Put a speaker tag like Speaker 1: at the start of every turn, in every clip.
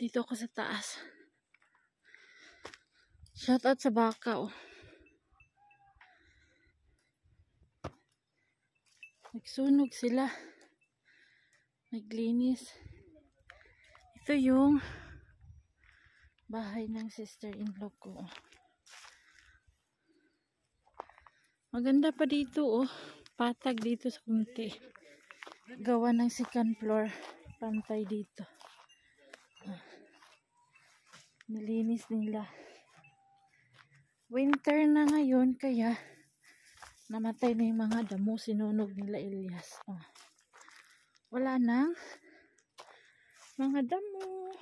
Speaker 1: Dito ako sa taas. Shout out sa baka, oh. Nagsunog sila. Naglinis. Ito yung bahay ng sister-in-law ko. Maganda pa dito, oh. Patag dito sa kunti. Gawa ng second floor. Pantay dito. Nilinis nila. Winter na ngayon, kaya namatay na yung mga damo. Sinunog nila Elias. Wala nang mga damo.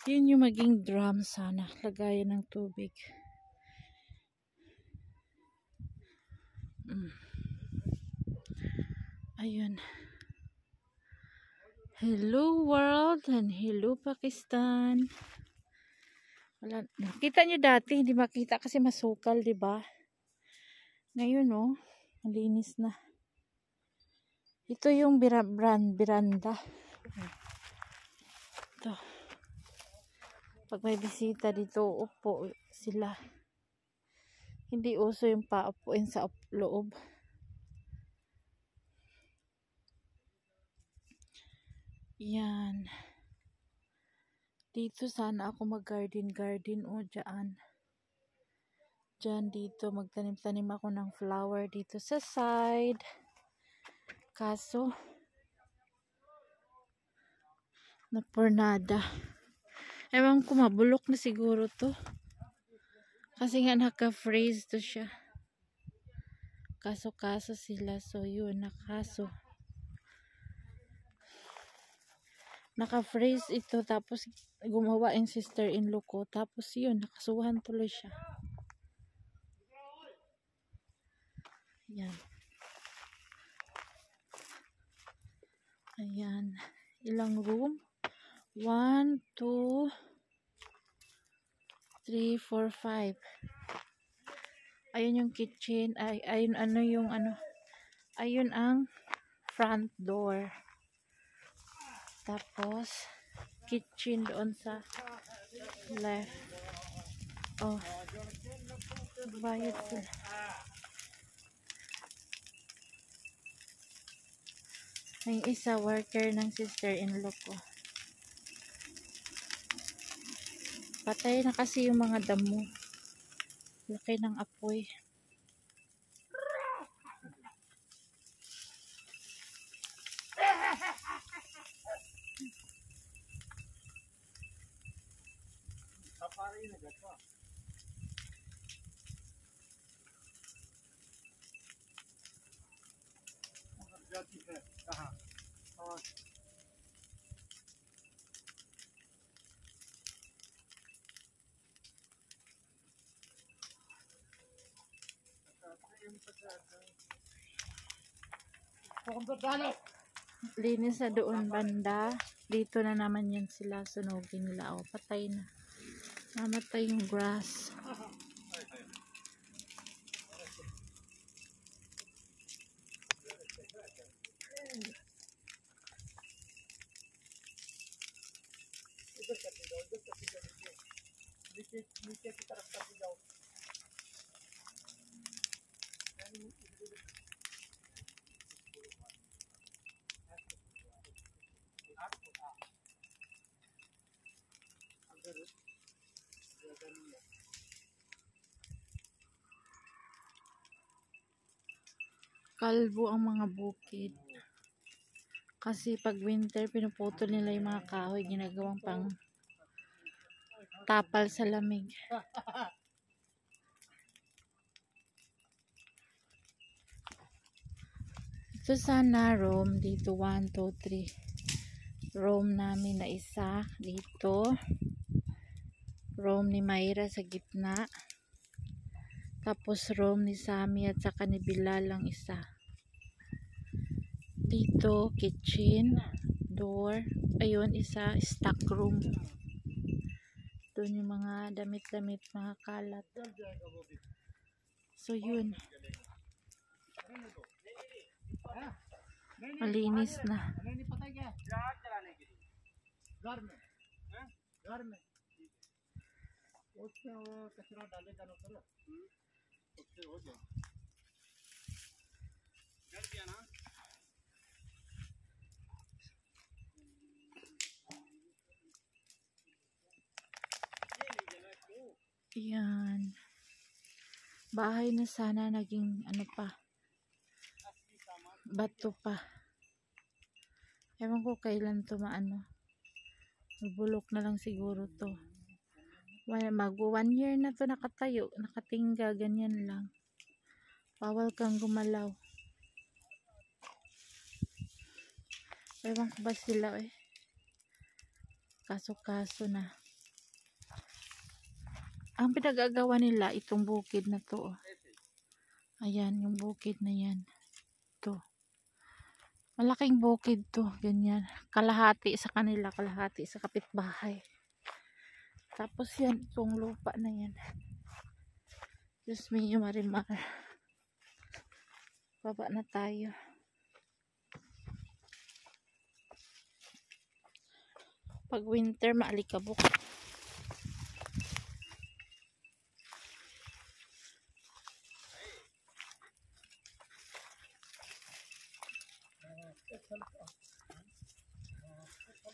Speaker 1: Yun yung maging drum sana. Lagayan ng tubig. Ayun. Hello world and hello Pakistan. Wala. Nakita nyo dati, hindi makita kasi masukal, di ba? Ngayon, oh, malinis na. Ito yung beranda. Ito. Pag may bisita dito, upo sila. Hindi uso yung paupuin sa loob. Yan. Dito sana ako mag-garden o dyan. Dyan dito magtanim-tanim ako ng flower dito sa side. Kaso napornada. Ewan ko, mabulok na siguro to. Kasi nga naka-freeze to siya. Kaso sila. So yun, naka-freeze ito, tapos gumawa yung sister-in-law ko, tapos yun, nakasuhan tuloy siya. Yan. Ayan. Ilang room? 1, 2, 3, 4, 5. Ayun yung kitchen. Ayun ayun ang front door. Tapos kitchen doon sa left. Oh, bayad ko. May isa worker ng sister-in-law ko. Patay na kasi yung mga damo. Laki ng apoy. Linis na doon banda. Dito na naman yan sila. Sunugin nila. O, patay na. Namatay yung grass. Kalbo ang mga bukid. Kasi pag winter, pinuputol nila yung mga kahoy. Ginagawang pang tapal sa lamig. Ito sana room. Dito 1, 2, 3. Room namin na isa. Dito. Room ni Mayra sa gitna. Tapos room ni Sammy at saka ni Bilal lang isa. Dito, kitchen, door. Ayun, isa, stock room. Doon yung mga damit-damit, mga kalat. So, yun. Malinis na.
Speaker 2: घर में, हैं? घर में उसमें वो कचरा डालेगा ना सर, उससे हो जाए जल गया ना।
Speaker 1: Yan. Bahay na sana, naging ano pa, bato pa. Ewan ko kailan to maano. Bulok na lang siguro to. Mag 1 year na to nakatayo, nakatingga, ganyan lang. Bawal kang gumalaw. Ewan ko ba sila kaso-kaso na. Ang pinagagawa nila itong bukid na to. Ayan, yung bukid na yan. To. Malaking bukid to, ganyan. Kalahati sa kanila, kalahati sa kapitbahay. Tapos yan, itong lupa na yan. Diyos mio, marimar. Baba na tayo. Pag winter, maalikabok.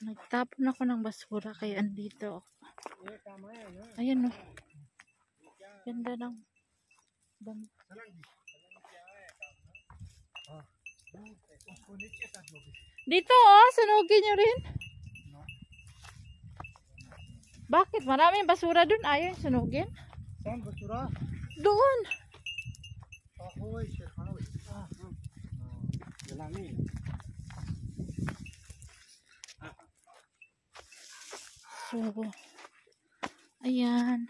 Speaker 1: Nagtapon ako ng basura kaya andito ako. Ayan o. Ganda ng dami. Dito sunugin nyo rin. Bakit? Maraming basura dun. Ayaw yung sunugin.
Speaker 2: Saan basura?
Speaker 1: Doon.
Speaker 2: Ahoy, ahoy. Jalangin.
Speaker 1: So, ayan.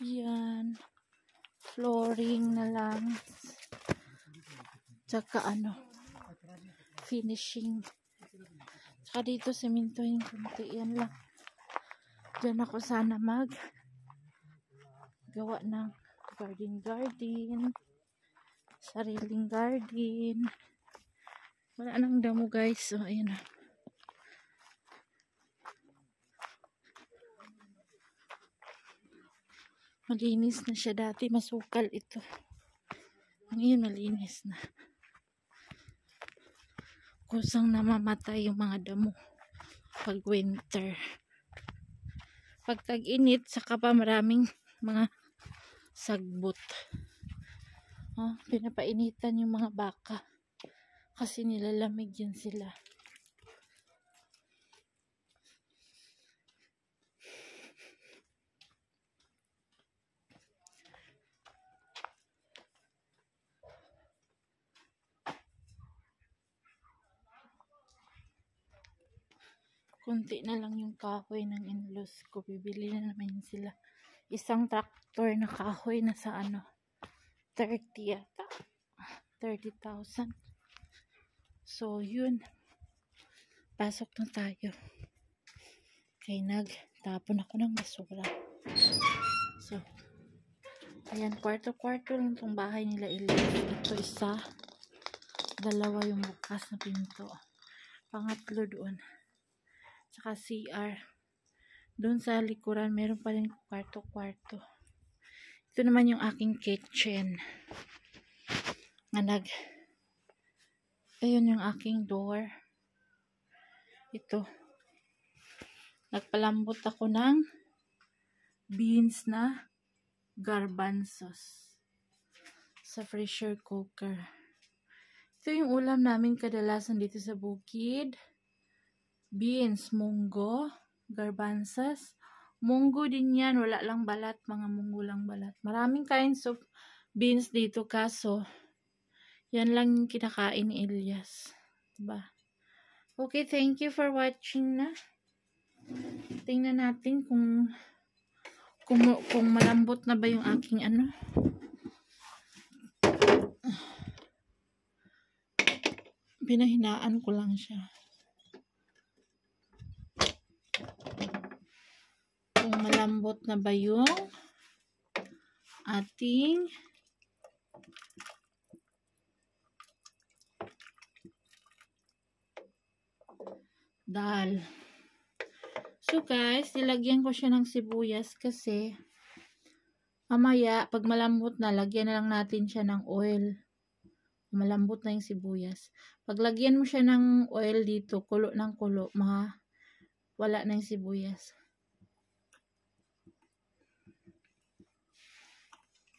Speaker 1: Ayan. Flooring na lang. Tsaka finishing. Tsaka dito semento yung kunti. Yan lang. Diyan ako sana gawa ng garden. Sariling garden. Wala nang damo guys. So, ayan na. Malinis na siya dati. Masukal ito. Ngayon malinis na. Kusang namamatay yung mga damo pag winter. Pag tag-init, saka pa maraming mga sagbot. Pinapainitan yung mga baka kasi nilalamig yan sila. Kunti na lang yung kahoy ng in-laws ko. Bibili na naman sila. Isang tractor na kahoy na sa 30 yata. 30,000. So, yun. Pasok na tayo. Kaya nagtapon ako ng basura. So, ayan. Kwarto-kwarto lang itong bahay nila. Ito isa. 2 yung bukas na pinto. Pangatlo doon. Saka CR. Doon sa likuran, meron pa rin kwarto-kwarto. Ito naman yung aking kitchen. Ayun yung aking door. Ito. Nagpalambot ako ng beans na garbanzos sa pressure cooker. Ito yung ulam namin kadalasan dito sa bukid. Beans, munggo, garbanzos. Munggo din yan. Wala lang balat. Mga munggo lang balat. Maraming kinds of beans dito. Kaso, yan lang yung kinakain ni Elias. Diba? Okay, thank you for watching na. Tingnan natin kung malambot na ba yung aking Pinahinaan ko lang siya. Kung malambot na ba yung ating dal. So guys, nilagyan ko siya ng sibuyas kasi mamaya, pag malambot na, lagyan na lang natin siya ng oil. Malambot na yung sibuyas. Pag lagyan mo siya ng oil dito, kulo ng kulo, wala na yung sibuyas.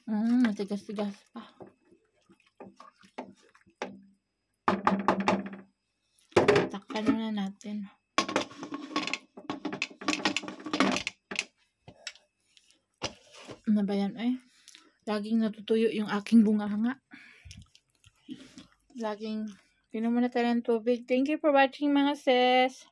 Speaker 1: Matigas-tigas pa. Takpan na natin. Ano ba yan? Laging natutuyo yung aking bunganga. Laging pinuman na tayo ng tubig. Thank you for watching mga sis.